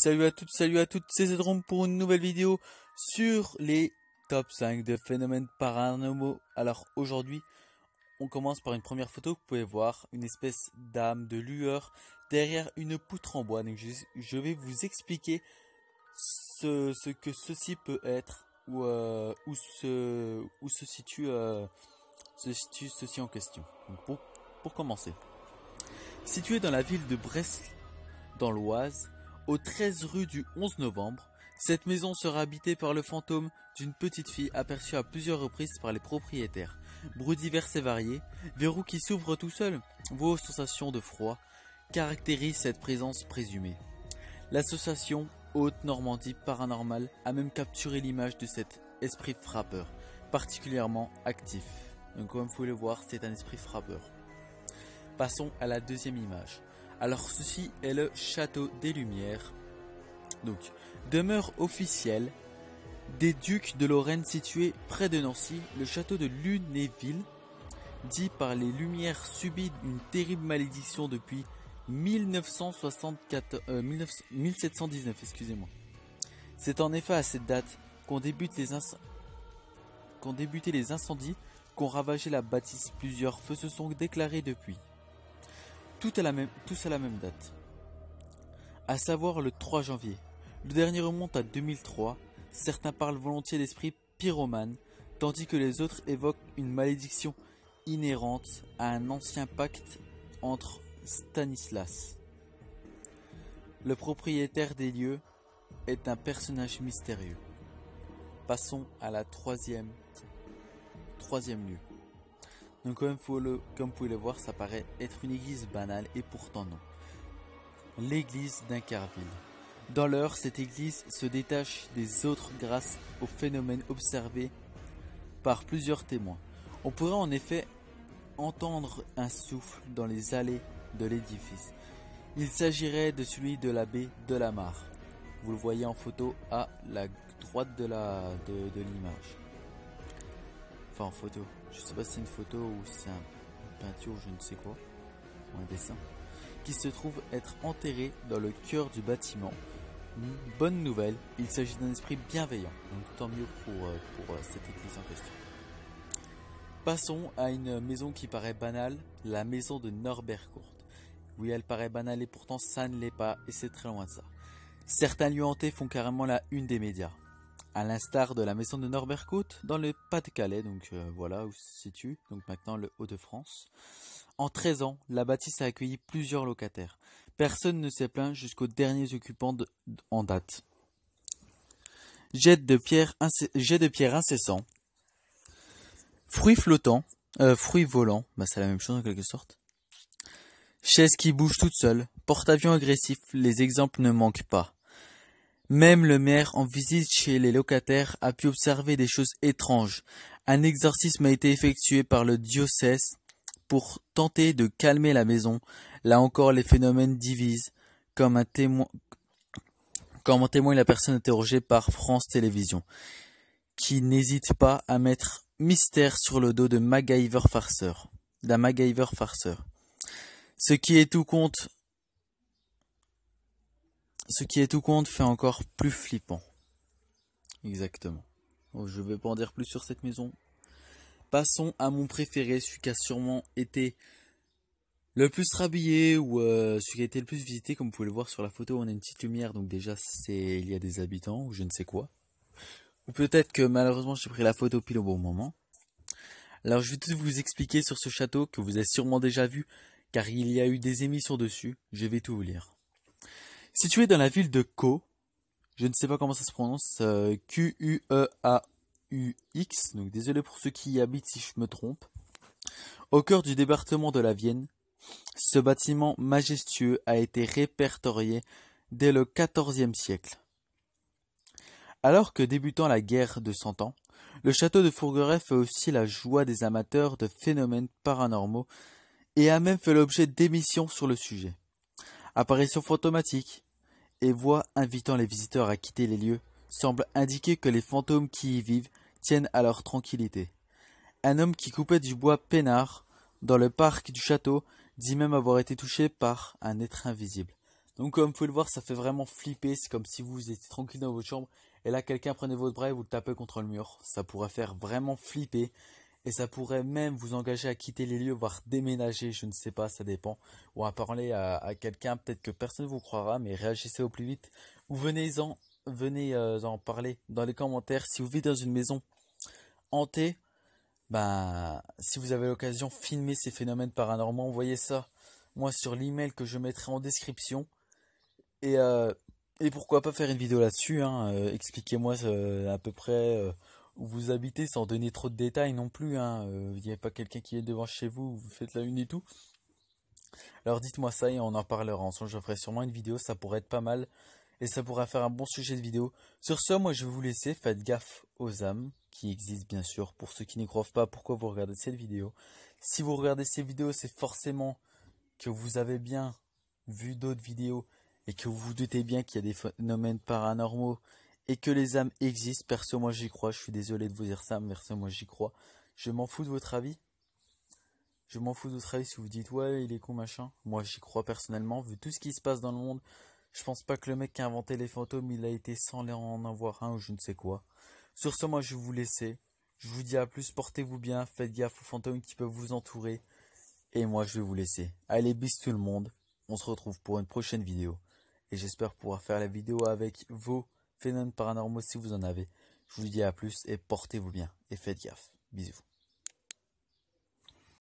Salut à toutes, c'est Zedrom pour une nouvelle vidéo sur les top 5 de phénomènes paranormaux. Alors aujourd'hui, on commence par une première photo que vous pouvez voir, une espèce d'âme de lueur derrière une poutre en bois. Donc je vais vous expliquer ce que ceci peut être ou où se situe ceci en question. Donc pour commencer, situé dans la ville de Brest dans l'Oise, au 13 rue du 11 novembre, cette maison sera habitée par le fantôme d'une petite fille aperçue à plusieurs reprises par les propriétaires. Bruits divers et variés, verrou qui s'ouvre tout seul, vos sensations de froid caractérisent cette présence présumée. L'association Haute-Normandie Paranormale a même capturé l'image de cet esprit frappeur, particulièrement actif. Donc comme vous pouvez le voir, c'est un esprit frappeur. Passons à la deuxième image. Alors ceci est le château des Lumières, donc demeure officielle des ducs de Lorraine situé près de Nancy. Le château de Lunéville, dit par les Lumières, subit une terrible malédiction depuis 1719, excusez-moi. C'est en effet à cette date qu'ont débuté les incendies qu'ont ravagé la bâtisse. Plusieurs feux se sont déclarés depuis. Tous à la même date, à savoir le 3 janvier. Le dernier remonte à 2003. Certains parlent volontiers d'esprit pyromane, tandis que les autres évoquent une malédiction inhérente à un ancien pacte entre Stanislas, le propriétaire des lieux, est un personnage mystérieux. Passons à la troisième lieu. Donc comme vous pouvez le voir, ça paraît être une église banale et pourtant non. L'église d'Incarville. Dans l'heure, cette église se détache des autres grâce aux phénomènes observés par plusieurs témoins. On pourrait en effet entendre un souffle dans les allées de l'édifice. Il s'agirait de celui de l'abbé de la Mare. Vous le voyez en photo à la droite de l'image. Enfin en photo. Je sais pas si c'est une photo ou c'est une peinture ou je ne sais quoi. Ou un dessin. Qui se trouve être enterré dans le cœur du bâtiment. Bonne nouvelle, il s'agit d'un esprit bienveillant. Donc tant mieux pour cette église en question. Passons à une maison qui paraît banale, la maison de Norbert Court. Oui, elle paraît banale et pourtant ça ne l'est pas et c'est très loin de ça. Certains lieux hantés font carrément la une des médias. À l'instar de la maison de Norbert Court dans le Pas-de-Calais, donc voilà où se situe, donc maintenant le Hauts-de-France. En 13 ans, la bâtisse a accueilli plusieurs locataires. Personne ne s'est plaint jusqu'aux derniers occupants en date. Jet de pierre incessant. Fruits flottants, fruits volants, c'est la même chose en quelque sorte. Chaises qui bougent toutes seules, porte-avions agressifs, les exemples ne manquent pas. Même le maire en visite chez les locataires a pu observer des choses étranges. Un exorcisme a été effectué par le diocèse pour tenter de calmer la maison. Là encore, les phénomènes divisent, comme en témoigne la personne interrogée par France Télévisions, qui n'hésite pas à mettre mystère sur le dos d'un MacGyver farceur. Ce qui est tout compte fait encore plus flippant. Exactement. Bon, je ne vais pas en dire plus sur cette maison. Passons à mon préféré, celui qui a sûrement été le plus rhabillé ou celui qui a été le plus visité. Comme vous pouvez le voir sur la photo, on a une petite lumière, donc déjà il y a des habitants ou je ne sais quoi. Ou peut-être que malheureusement j'ai pris la photo pile au bon moment. Alors je vais tout vous expliquer sur ce château que vous avez sûrement déjà vu, car il y a eu des émissions dessus. Je vais tout vous lire. Situé dans la ville de Caux, je ne sais pas comment ça se prononce, Q-U-E-A-U-X, donc désolé pour ceux qui y habitent si je me trompe. Au cœur du département de la Vienne, ce bâtiment majestueux a été répertorié dès le XIVe siècle. Alors que débutant la guerre de 100 ans, le château de Fourgueray fait aussi la joie des amateurs de phénomènes paranormaux et a même fait l'objet d'émissions sur le sujet. Apparitions fantomatiques et voix invitant les visiteurs à quitter les lieux semblent indiquer que les fantômes qui y vivent tiennent à leur tranquillité. Un homme qui coupait du bois peinard dans le parc du château dit même avoir été touché par un être invisible. Donc comme vous pouvez le voir, ça fait vraiment flipper. C'est comme si vous étiez tranquille dans votre chambre et là quelqu'un prenait votre bras et vous le tapez contre le mur. Ça pourrait faire vraiment flipper et ça pourrait même vous engager à quitter les lieux, voire déménager, je ne sais pas, ça dépend. Ou à parler à quelqu'un, peut-être que personne ne vous croira, mais réagissez au plus vite. Ou venez en parler dans les commentaires. Si vous vivez dans une maison hantée, ben, si vous avez l'occasion, filmez ces phénomènes paranormaux, envoyez ça moi sur l'email que je mettrai en description. Et, euh, et pourquoi pas faire une vidéo là-dessus, hein, expliquez-moi à peu près où vous habitez sans donner trop de détails non plus. Hein, il n'y a pas quelqu'un qui est devant chez vous, vous faites la une et tout. Alors dites-moi ça et on en parlera ensemble. Je ferai sûrement une vidéo, ça pourrait être pas mal. Et ça pourrait faire un bon sujet de vidéo. Sur ce, moi je vais vous laisser. Faites gaffe aux âmes qui existent bien sûr. Pour ceux qui n'y croient pas, pourquoi vous regardez cette vidéo? Si vous regardez ces vidéos, c'est forcément que vous avez bien vu d'autres vidéos et que vous vous doutez bien qu'il y a des phénomènes paranormaux et que les âmes existent. Perso, moi j'y crois. Je suis désolé de vous dire ça, mais perso, moi j'y crois. Je m'en fous de votre avis. Je m'en fous de votre avis si vous dites ouais, il est con machin. Moi j'y crois personnellement. Vu tout ce qui se passe dans le monde, je pense pas que le mec qui a inventé les fantômes, il a été sans en avoir un ou je ne sais quoi. Sur ce, moi je vais vous laisser. Je vous dis à plus, portez-vous bien, faites gaffe aux fantômes qui peuvent vous entourer. Et moi je vais vous laisser. Allez, bis tout le monde. On se retrouve pour une prochaine vidéo. Et j'espère pouvoir faire la vidéo avec vos phénomènes paranormaux si vous en avez. Je vous dis à plus et portez-vous bien. Et faites gaffe. Bisous.